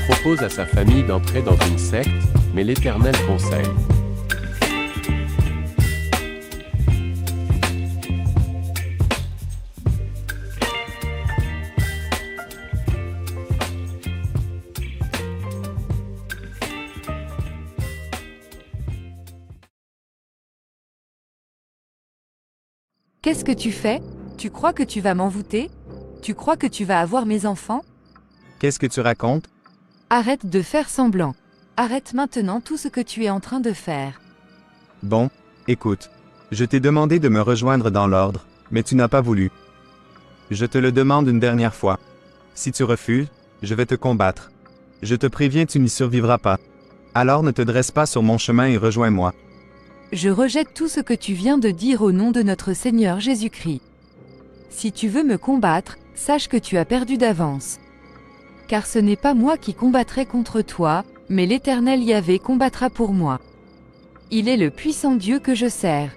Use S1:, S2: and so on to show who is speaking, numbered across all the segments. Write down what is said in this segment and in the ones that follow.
S1: propose à sa famille d'entrer dans une secte, mais l'Éternel conseille.
S2: Qu'est-ce que tu fais? Tu crois que tu vas m'envoûter? Tu crois que tu vas avoir mes enfants?
S3: Qu'est-ce que tu racontes?
S2: Arrête de faire semblant. Arrête maintenant tout ce que tu es en train de faire.
S3: Bon, écoute. Je t'ai demandé de me rejoindre dans l'ordre, mais tu n'as pas voulu. Je te le demande une dernière fois. Si tu refuses, je vais te combattre. Je te préviens, tu n'y survivras pas. Alors ne te dresse pas sur mon chemin et rejoins-moi.
S2: Je rejette tout ce que tu viens de dire au nom de notre Seigneur Jésus-Christ. Si tu veux me combattre, sache que tu as perdu d'avance. Car ce n'est pas moi qui combattrai contre toi, mais l'Éternel Yahvé combattra pour moi. Il est le puissant Dieu que je sers.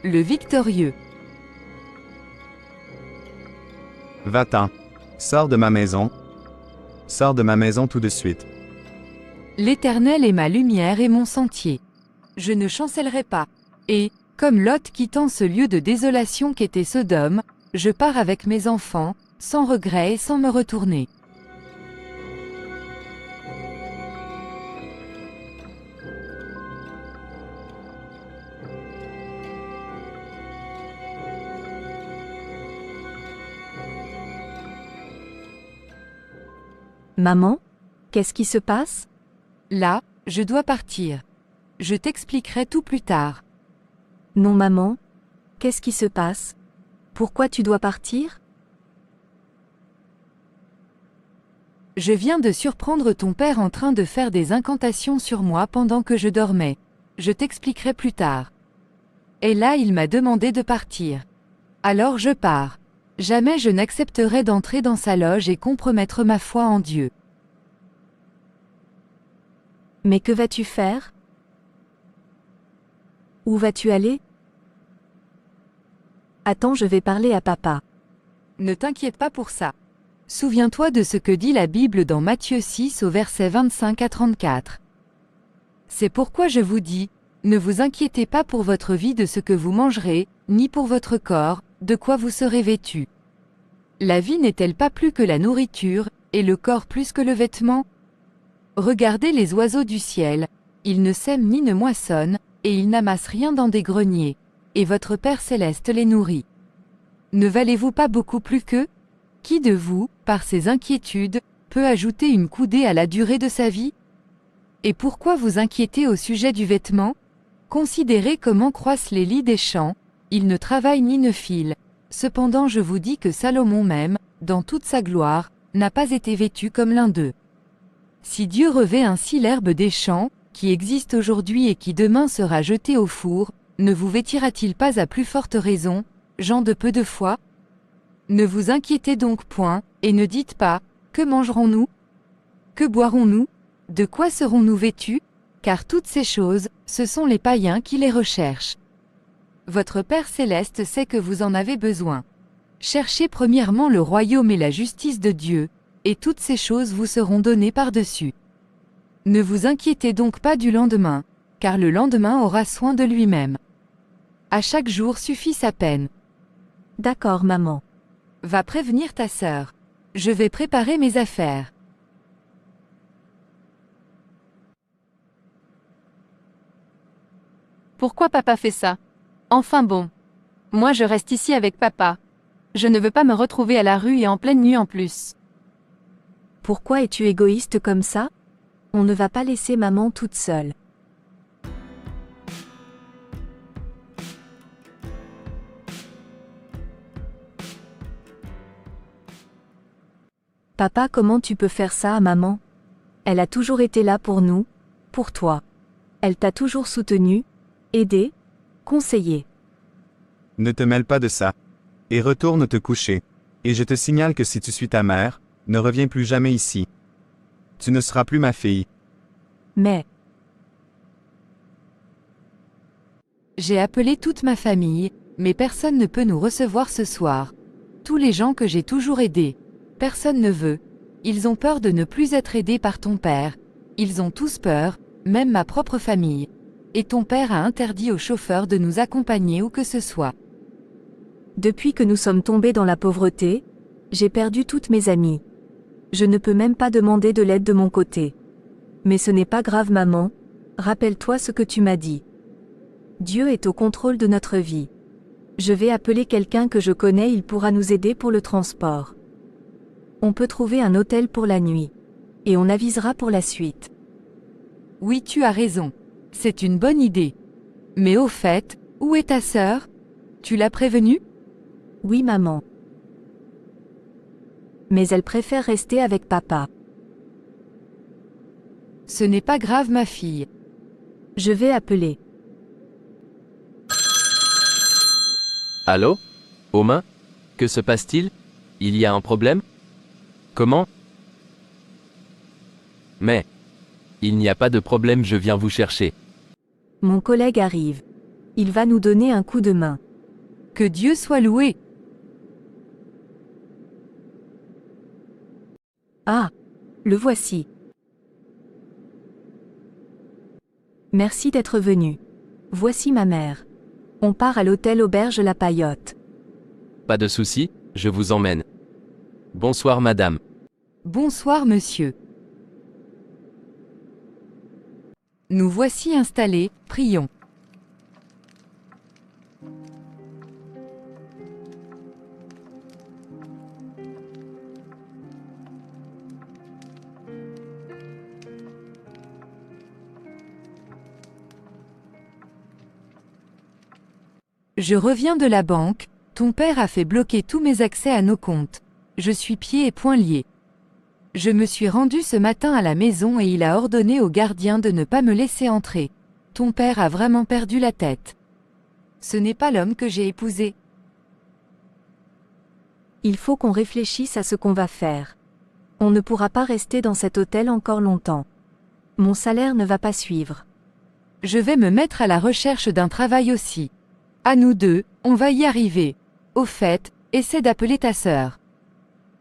S2: Le victorieux.
S3: Va-t'en. Sors de ma maison. Sors de ma maison tout de suite.
S2: L'Éternel est ma lumière et mon sentier. Je ne chancellerai pas. Et, comme Lot quittant ce lieu de désolation qu'était Sodome, je pars avec mes enfants, sans regret et sans me retourner.
S4: Maman, qu'est-ce qui se passe?
S2: Là, je dois partir. Je t'expliquerai tout plus tard.
S4: Non maman, qu'est-ce qui se passe? Pourquoi tu dois partir?
S2: Je viens de surprendre ton père en train de faire des incantations sur moi pendant que je dormais. Je t'expliquerai plus tard. Et là il m'a demandé de partir. Alors je pars. Jamais je n'accepterai d'entrer dans sa loge et compromettre ma foi en Dieu.
S4: Mais que vas-tu faire? Où vas-tu aller? Attends, je vais parler à papa.
S2: Ne t'inquiète pas pour ça. Souviens-toi de ce que dit la Bible dans Matthieu 6 au verset 25 à 34. C'est pourquoi je vous dis, ne vous inquiétez pas pour votre vie de ce que vous mangerez, ni pour votre corps, de quoi vous serez vêtus. La vie n'est-elle pas plus que la nourriture, et le corps plus que le vêtement? Regardez les oiseaux du ciel, ils ne sèment ni ne moissonnent, et ils n'amassent rien dans des greniers, et votre Père céleste les nourrit. Ne valez-vous pas beaucoup plus qu'eux? Qui de vous, par ses inquiétudes, peut ajouter une coudée à la durée de sa vie? Et pourquoi vous inquiétez au sujet du vêtement? Considérez comment croissent les lys des champs, ils ne travaillent ni ne filent. Cependant je vous dis que Salomon même, dans toute sa gloire, n'a pas été vêtu comme l'un d'eux. Si Dieu revêt ainsi l'herbe des champs, qui existe aujourd'hui et qui demain sera jetée au four, ne vous vêtira-t-il pas à plus forte raison, gens de peu de foi? Ne vous inquiétez donc point, et ne dites pas, que mangerons-nous? Que boirons-nous? De quoi serons-nous vêtus? Car toutes ces choses, ce sont les païens qui les recherchent. Votre Père céleste sait que vous en avez besoin. Cherchez premièrement le royaume et la justice de Dieu, et toutes ces choses vous seront données par-dessus. Ne vous inquiétez donc pas du lendemain, car le lendemain aura soin de lui-même. À chaque jour suffit sa peine.
S4: D'accord maman.
S2: Va prévenir ta sœur. Je vais préparer mes affaires.
S5: Pourquoi papa fait ça? Enfin bon. Moi je reste ici avec papa. Je ne veux pas me retrouver à la rue et en pleine nuit en plus.
S4: Pourquoi es-tu égoïste comme ça? On ne va pas laisser maman toute seule. Papa, comment tu peux faire ça à maman? Elle a toujours été là pour nous, pour toi. Elle t'a toujours soutenu, aidé, conseillé.
S3: Ne te mêle pas de ça. Et retourne te coucher. Et je te signale que si tu suis ta mère, ne reviens plus jamais ici. Tu ne seras plus ma fille.
S4: Mais,
S2: J'ai appelé toute ma famille, mais personne ne peut nous recevoir ce soir. Tous les gens que j'ai toujours aidés. Personne ne veut. Ils ont peur de ne plus être aidés par ton père. Ils ont tous peur, même ma propre famille. Et ton père a interdit aux chauffeurs de nous accompagner où que ce soit.
S4: Depuis que nous sommes tombés dans la pauvreté, j'ai perdu toutes mes amies. Je ne peux même pas demander de l'aide de mon côté. Mais ce n'est pas grave maman, rappelle-toi ce que tu m'as dit. Dieu est au contrôle de notre vie. Je vais appeler quelqu'un que je connais, il pourra nous aider pour le transport. On peut trouver un hôtel pour la nuit. Et on avisera pour la suite.
S2: Oui, tu as raison. C'est une bonne idée. Mais au fait, où est ta sœur? Tu l'as prévenue?
S4: Oui maman. Mais elle préfère rester avec papa.
S2: Ce n'est pas grave ma fille.
S4: Je vais appeler.
S1: Allô? Omain? Que se passe-t-il? Il y a un problème? Comment? Mais... Il n'y a pas de problème, je viens vous chercher.
S4: Mon collègue arrive. Il va nous donner un coup de main.
S2: Que Dieu soit loué.
S4: Ah, le voici. Merci d'être venu. Voici ma mère. On part à l'hôtel Auberge La Paillote.
S1: Pas de souci, je vous emmène. Bonsoir madame.
S2: Bonsoir monsieur. Nous voici installés, prions. Je reviens de la banque, ton père a fait bloquer tous mes accès à nos comptes. Je suis pieds et poings liés. Je me suis rendu ce matin à la maison et il a ordonné au gardien de ne pas me laisser entrer. Ton père a vraiment perdu la tête. Ce n'est pas l'homme que j'ai épousé.
S4: Il faut qu'on réfléchisse à ce qu'on va faire. On ne pourra pas rester dans cet hôtel encore longtemps. Mon salaire ne va pas suivre.
S2: Je vais me mettre à la recherche d'un travail aussi. À nous deux, on va y arriver. Au fait, essaie d'appeler ta sœur.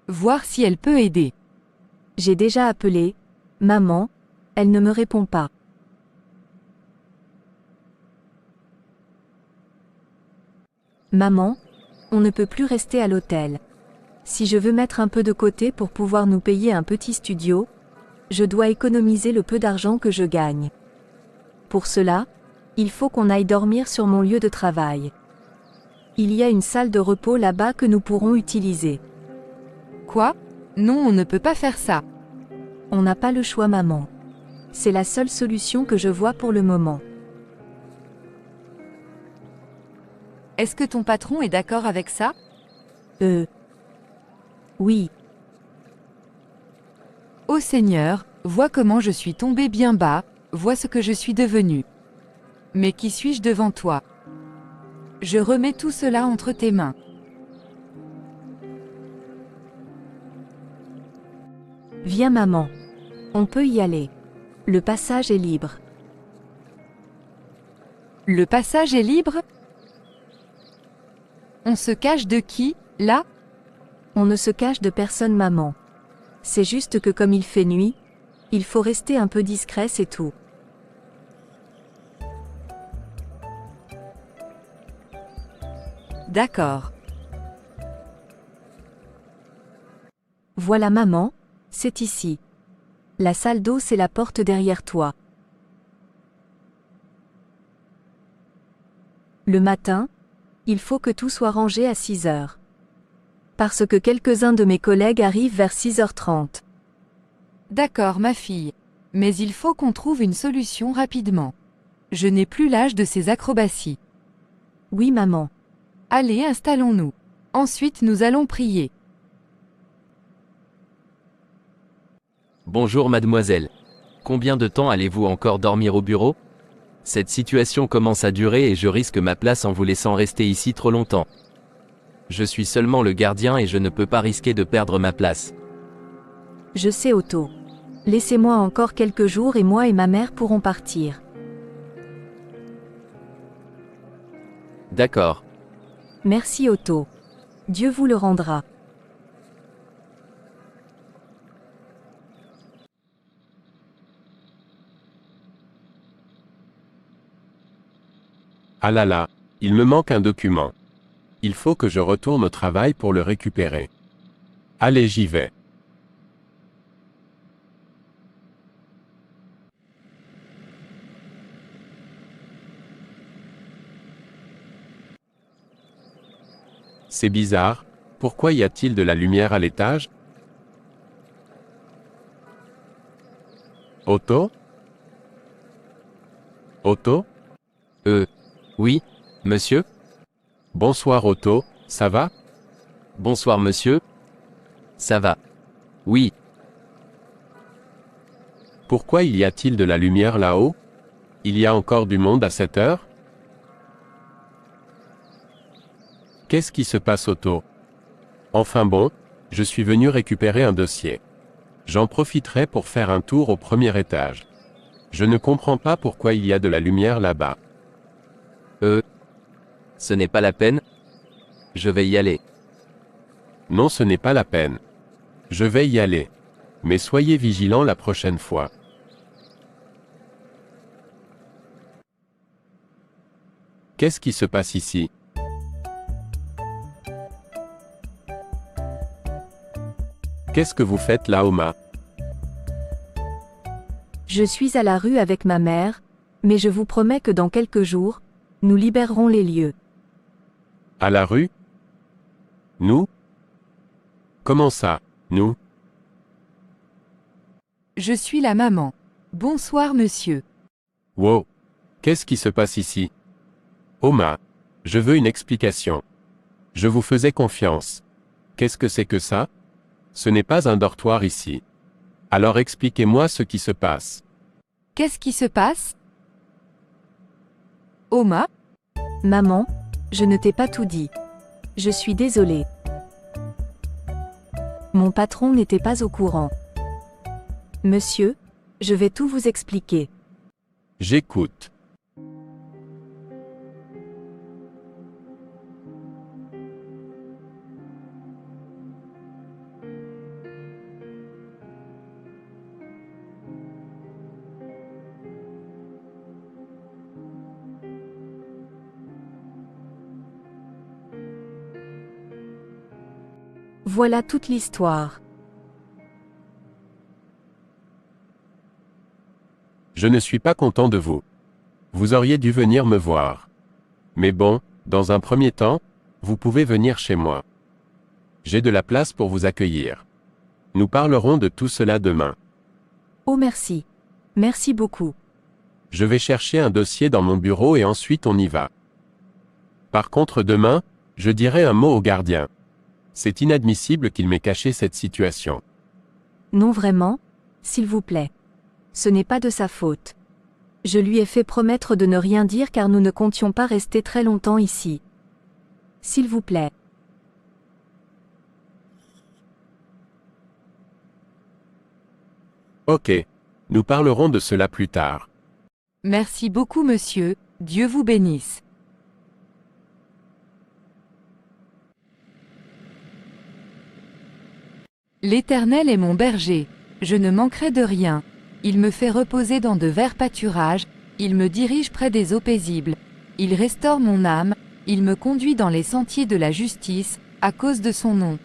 S2: Voir si elle peut aider.
S4: J'ai déjà appelé. Maman, elle ne me répond pas. Maman, on ne peut plus rester à l'hôtel. Si je veux mettre un peu de côté pour pouvoir nous payer un petit studio, je dois économiser le peu d'argent que je gagne. Pour cela, il faut qu'on aille dormir sur mon lieu de travail. Il y a une salle de repos là-bas que nous pourrons utiliser.
S2: Quoi? Non, on ne peut pas faire ça.
S4: On n'a pas le choix maman. C'est la seule solution que je vois pour le moment.
S2: Est-ce que ton patron est d'accord avec ça?
S4: Oui.
S2: Ô Seigneur, vois comment je suis tombé bien bas, vois ce que je suis devenu. Mais qui suis-je devant toi? Je remets tout cela entre tes mains.
S4: Viens maman. On peut y aller. Le passage est libre.
S2: Le passage est libre? On se cache de qui, là?
S4: On ne se cache de personne maman. C'est juste que comme il fait nuit, il faut rester un peu discret, c'est tout.
S2: D'accord.
S4: Voilà maman, c'est ici. La salle d'eau, c'est la porte derrière toi. Le matin, il faut que tout soit rangé à 6 heures. Parce que quelques-uns de mes collègues arrivent vers 6h30.
S2: D'accord ma fille. Mais il faut qu'on trouve une solution rapidement. Je n'ai plus l'âge de ces acrobaties.
S4: Oui maman.
S2: Allez, installons-nous. Ensuite nous allons prier.
S1: Bonjour mademoiselle. Combien de temps allez-vous encore dormir au bureau? Cette situation commence à durer et je risque ma place en vous laissant rester ici trop longtemps. Je suis seulement le gardien et je ne peux pas risquer de perdre ma place.
S4: Je sais Otto. Laissez-moi encore quelques jours et moi et ma mère pourrons partir.
S1: D'accord.
S4: Merci Otto. Dieu vous le rendra.
S6: Ah là là, il me manque un document. Il faut que je retourne au travail pour le récupérer. Allez, j'y vais. C'est bizarre, pourquoi y a-t-il de la lumière à l'étage? Otto? Otto?
S1: Oui, monsieur?
S6: Bonsoir Otto, ça va?
S1: Bonsoir monsieur. Ça va. Oui,
S6: Pourquoi y a-t-il de la lumière là-haut? Il y a encore du monde à cette heure? Qu'est-ce qui se passe Otto? Enfin bon, je suis venu récupérer un dossier. J'en profiterai pour faire un tour au premier étage. Je ne comprends pas pourquoi il y a de la lumière là-bas.
S1: ce n'est pas la peine. Je vais y aller.
S6: Non, ce n'est pas la peine. Je vais y aller. Mais soyez vigilants la prochaine fois. Qu'est-ce qui se passe ici? Qu'est-ce que vous faites là, Oma?
S4: Je suis à la rue avec ma mère, mais je vous promets que dans quelques jours, nous libérerons les lieux.
S6: À la rue? Nous? Comment ça, nous?
S2: Je suis la maman. Bonsoir monsieur.
S6: Wow! Qu'est-ce qui se passe ici? Oma, je veux une explication. Je vous faisais confiance. Qu'est-ce que c'est que ça? Ce n'est pas un dortoir ici. Alors expliquez-moi ce qui se passe.
S2: Qu'est-ce qui se passe? Oma?
S4: Maman, je ne t'ai pas tout dit. Je suis désolée. Mon patron n'était pas au courant. Monsieur, je vais tout vous expliquer.
S6: J'écoute.
S4: Voilà toute l'histoire.
S6: Je ne suis pas content de vous. Vous auriez dû venir me voir. Mais bon, dans un premier temps, vous pouvez venir chez moi. J'ai de la place pour vous accueillir. Nous parlerons de tout cela demain.
S4: Oh merci. Merci beaucoup.
S6: Je vais chercher un dossier dans mon bureau et ensuite on y va. Par contre demain, je dirai un mot au gardien. C'est inadmissible qu'il m'ait caché cette situation.
S4: Non vraiment, s'il vous plaît. Ce n'est pas de sa faute. Je lui ai fait promettre de ne rien dire car nous ne comptions pas rester très longtemps ici. S'il vous plaît.
S6: Ok. Nous parlerons de cela plus tard.
S2: Merci beaucoup monsieur, Dieu vous bénisse. L'Éternel est mon berger, je ne manquerai de rien. Il me fait reposer dans de verts pâturages, il me dirige près des eaux paisibles. Il restaure mon âme, il me conduit dans les sentiers de la justice, à cause de son nom.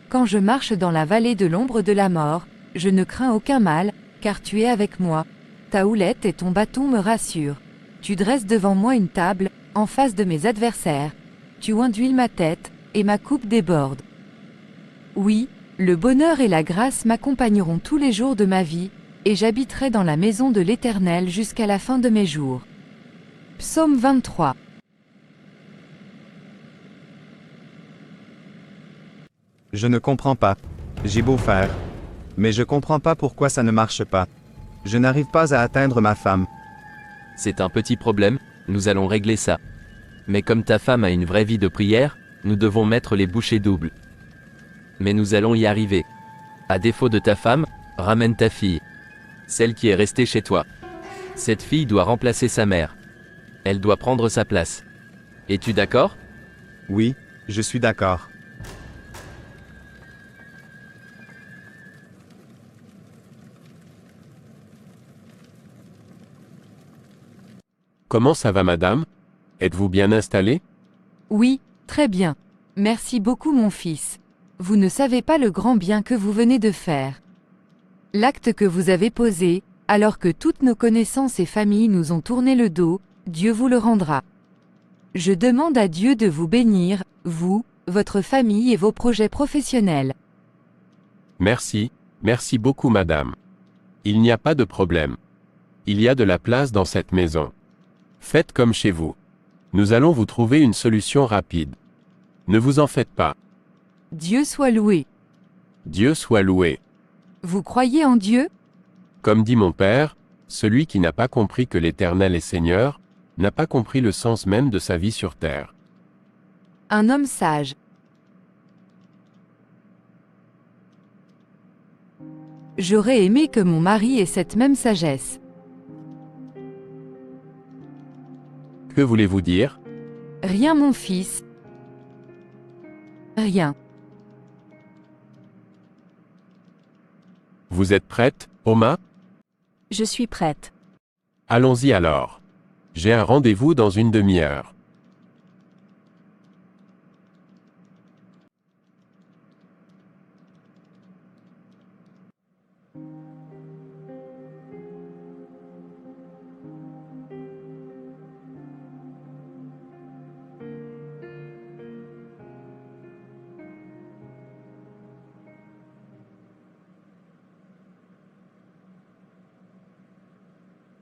S2: Quand je marche dans la vallée de l'ombre de la mort, je ne crains aucun mal, car tu es avec moi. Ta houlette et ton bâton me rassurent. Tu dresses devant moi une table, en face de mes adversaires. Tu induis ma tête, et ma coupe déborde. Oui, le bonheur et la grâce m'accompagneront tous les jours de ma vie, et j'habiterai dans la maison de l'Éternel jusqu'à la fin de mes jours. Psaume 23.
S3: Je ne comprends pas. J'ai beau faire. Mais je comprends pas pourquoi ça ne marche pas. Je n'arrive pas à atteindre ma femme.
S1: C'est un petit problème, nous allons régler ça. Mais comme ta femme a une vraie vie de prière, nous devons mettre les bouchées doubles. Mais nous allons y arriver. À défaut de ta femme, ramène ta fille. Celle qui est restée chez toi. Cette fille doit remplacer sa mère. Elle doit prendre sa place. Es-tu d'accord?
S3: Oui, je suis d'accord.
S6: Comment ça va madame? Êtes-vous bien installé?
S2: Oui, très bien. Merci beaucoup mon fils. Vous ne savez pas le grand bien que vous venez de faire. L'acte que vous avez posé, alors que toutes nos connaissances et familles nous ont tourné le dos, Dieu vous le rendra. Je demande à Dieu de vous bénir, vous, votre famille et vos projets professionnels.
S6: Merci, merci beaucoup madame. Il n'y a pas de problème. Il y a de la place dans cette maison. Faites comme chez vous. Nous allons vous trouver une solution rapide. Ne vous en faites pas.
S2: Dieu soit loué.
S6: Dieu soit loué.
S2: Vous croyez en Dieu?
S6: Comme dit mon père, celui qui n'a pas compris que l'Éternel est Seigneur, n'a pas compris le sens même de sa vie sur terre.
S2: Un homme sage. J'aurais aimé que mon mari ait cette même sagesse.
S6: Que voulez-vous dire?
S2: Rien mon fils. Rien.
S6: Vous êtes prête, Oma?
S4: Je suis prête.
S6: Allons-y alors. J'ai un rendez-vous dans une demi-heure.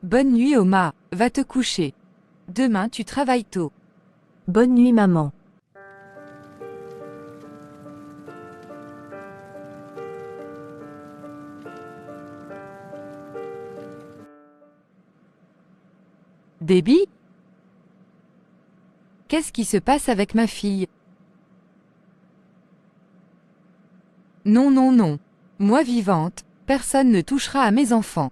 S2: Bonne nuit Oma, va te coucher. Demain tu travailles tôt.
S4: Bonne nuit maman.
S2: Déby? Qu'est-ce qui se passe avec ma fille? Non, non, non. Moi vivante, personne ne touchera à mes enfants.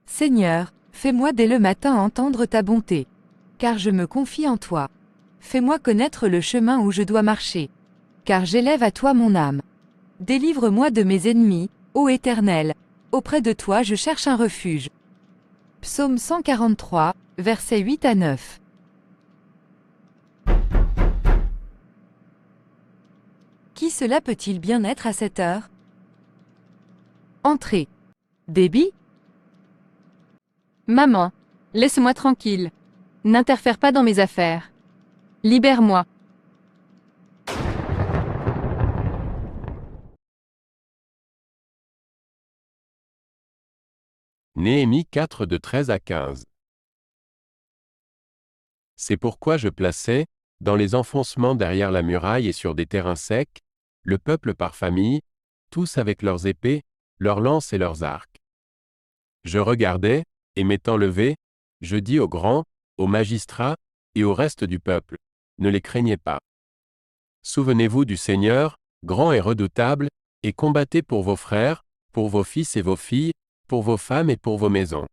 S2: Seigneur, fais-moi dès le matin entendre ta bonté. Car je me confie en toi. Fais-moi connaître le chemin où je dois marcher. Car j'élève à toi mon âme. Délivre-moi de mes ennemis, ô Éternel. Auprès de toi je cherche un refuge. Psaume 143, versets 8 à 9. Qui cela peut-il bien être à cette heure? Entrez. Déby?
S5: Maman, laisse-moi tranquille. N'interfère pas dans mes affaires. Libère-moi.
S6: Néhémie 4 de 13 à 15. C'est pourquoi je plaçais, dans les enfoncements derrière la muraille et sur des terrains secs, le peuple par famille, tous avec leurs épées, leurs lances et leurs arcs. Je regardais, et m'étant levé, je dis aux grands, aux magistrats, et au reste du peuple, ne les craignez pas. Souvenez-vous du Seigneur, grand et redoutable, et combattez pour vos frères, pour vos fils et vos filles, pour vos femmes et pour vos maisons.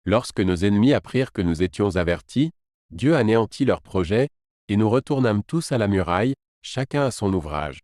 S6: Lorsque nos ennemis apprirent que nous étions avertis, Dieu anéantit leurs projets, et nous retournâmes tous à la muraille, chacun à son ouvrage.